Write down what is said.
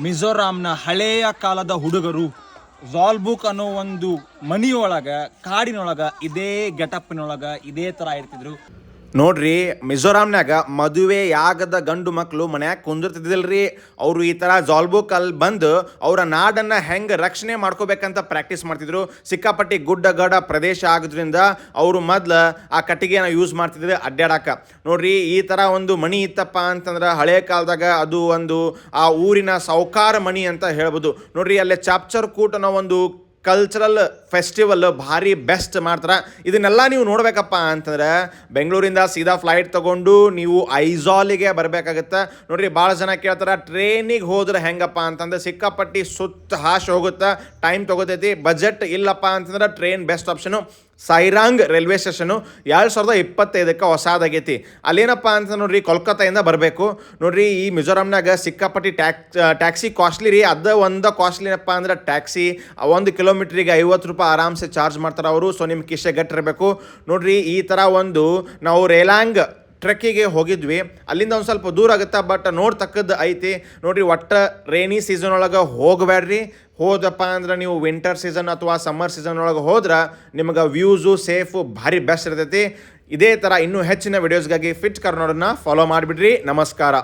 ಮಿಜೋರಾಂನ ಹಳೆಯ ಕಾಲದ ಹುಡುಗರು ಝಾಲ್ಬುಕ್ ಅನ್ನೋ ಒಂದು ಮನಿಯೊಳಗೆ ಕಾಡಿನೊಳಗೆ ಇದೇ ಗೆಟಪ್ನೊಳಗೆ ಇದೇ ಥರ ಇರ್ತಿದ್ರು. ನೋಡ್ರಿ, ಮಿಜೋರಾಂನಾಗ ಮದುವೆ ಆಗದ ಗಂಡು ಮಕ್ಕಳು ಮನ್ಯಾಗ ಕುಂದಿರ್ತಿದ್ದಿಲ್ರಿ. ಅವರು ಈ ಥರ ಝಾಲ್ಬುಕ್ ಅಲ್ಲಿ ಬಂದು ಅವರ ನಾಡನ್ನು ಹೆಂಗೆ ರಕ್ಷಣೆ ಮಾಡ್ಕೋಬೇಕಂತ ಪ್ರಾಕ್ಟೀಸ್ ಮಾಡ್ತಿದ್ರು. ಸಿಕ್ಕಾಪಟ್ಟಿ ಗುಡ್ಡಗಾಡ ಪ್ರದೇಶ ಆಗೋದ್ರಿಂದ ಅವರು ಮೊದ್ಲು ಆ ಕಟ್ಟಿಗೆನ ಯೂಸ್ ಮಾಡ್ತಿದ್ರು ಅಡ್ಡಾಡಕ. ನೋಡ್ರಿ, ಈ ಥರ ಒಂದು ಮಣಿ ಇತ್ತಪ್ಪ ಅಂತಂದ್ರೆ ಹಳೆ ಕಾಲದಾಗ ಅದು ಒಂದು ಆ ಊರಿನ ಸಾಹುಕಾರ ಮಣಿ ಅಂತ ಹೇಳ್ಬೋದು. ನೋಡ್ರಿ, ಅಲ್ಲೇ ಚಾಪ್ಚರ್ ಕೂಟ್ ಅನ್ನೋ ಒಂದು ಕಲ್ಚರಲ್ ಫೆಸ್ಟಿವಲ್ ಭಾರಿ ಬೆಸ್ಟ್ ಮಾಡ್ತಾರೆ. ಇದನ್ನೆಲ್ಲ ನೀವು ನೋಡ್ಬೇಕಪ್ಪ ಅಂತಂದ್ರೆ ಬೆಂಗಳೂರಿಂದ ಸೀದಾ ಫ್ಲೈಟ್ ತೊಗೊಂಡು ನೀವು ಐಝಾಲಿಗೆ ಬರಬೇಕಾಗತ್ತೆ. ನೋಡ್ರಿ, ಭಾಳ ಜನ ಕೇಳ್ತಾರೆ ಟ್ರೈನಿಗೆ ಹೋದ್ರೆ ಹೆಂಗಪ್ಪ ಅಂತಂದ್ರೆ ಸಿಕ್ಕಾಪಟ್ಟಿ ಸುತ್ತ ಹಾಶ್ ಹೋಗುತ್ತೆ, ಟೈಮ್ ತೊಗೋತೈತಿ. ಬಜೆಟ್ ಇಲ್ಲಪ್ಪ ಅಂತಂದ್ರೆ train best option. Sairang railway station 2025 ಹೊಸಾದಾಗೈತಿ. ಅಲ್ಲೇನಪ್ಪ ಅಂತ ನೋಡ್ರಿ, ಕೋಲ್ಕತ್ತಾಯಿಂದ ಬರಬೇಕು. ನೋಡ್ರಿ, ಈ ಮಿಜೋರಾಂನಾಗ ಸಿಕ್ಕಾಪಟ್ಟಿ ಟ್ಯಾಕ್ಸಿ ಕಾಸ್ಟ್ಲಿ ರೀ. ಒಂದು ಕಾಸ್ಟ್ಲಿನಪ್ಪ ಅಂದ್ರೆ ಟ್ಯಾಕ್ಸಿ 1 ಕಿಲೋಮೀಟ್ರಿಗೆ 50 ರೂಪಾಯಿ ಆರಾಮ್ಸೆ ಚಾರ್ಜ್ ಮಾಡ್ತಾರೆ ಅವರು. ಸೊ ನಿಮ್ಮ ಕಿಶೆ ಗಟ್ಟಿರಬೇಕು. ನೋಡ್ರಿ, ಈ ಥರ ಒಂದು ನಾವು ರೇಲಾಂಗ್ ಟ್ರೆಕ್ಕಿಗೆ ಹೋಗಿದ್ವಿ. ಅಲ್ಲಿಂದ ಒಂದು ಸ್ವಲ್ಪ ದೂರ ಆಗುತ್ತೆ, ಬಟ್ ನೋಡ್ತಕ್ಕದ್ದು ಐತಿ. ನೋಡ್ರಿ, ಒಟ್ಟು ರೈನಿ ಸೀಸನ್ ಒಳಗೆ ಹೋಗಬೇಡ್ರಿ. ಹೋದಪ್ಪ ಅಂದ್ರೆ ನೀವು ವಿಂಟರ್ ಸೀಸನ್ ಅಥವಾ ಸಮ್ಮರ್ ಸೀಸನ್ ಒಳಗೆ ಹೋದ್ರೆ ನಿಮಗೆ ವ್ಯೂಸು ಸೇಫು ಭಾರಿ ಬೆಸ್ಟ್ ಇರ್ತೈತಿ. ಇದೇ ಥರ ಇನ್ನೂ ಹೆಚ್ಚಿನ ವಿಡಿಯೋಸ್ಗಾಗಿ ಫಿಟ್ ಕರ್ನಾಡನ್ನ ಫಾಲೋ ಮಾಡಿಬಿಡ್ರಿ. ನಮಸ್ಕಾರ.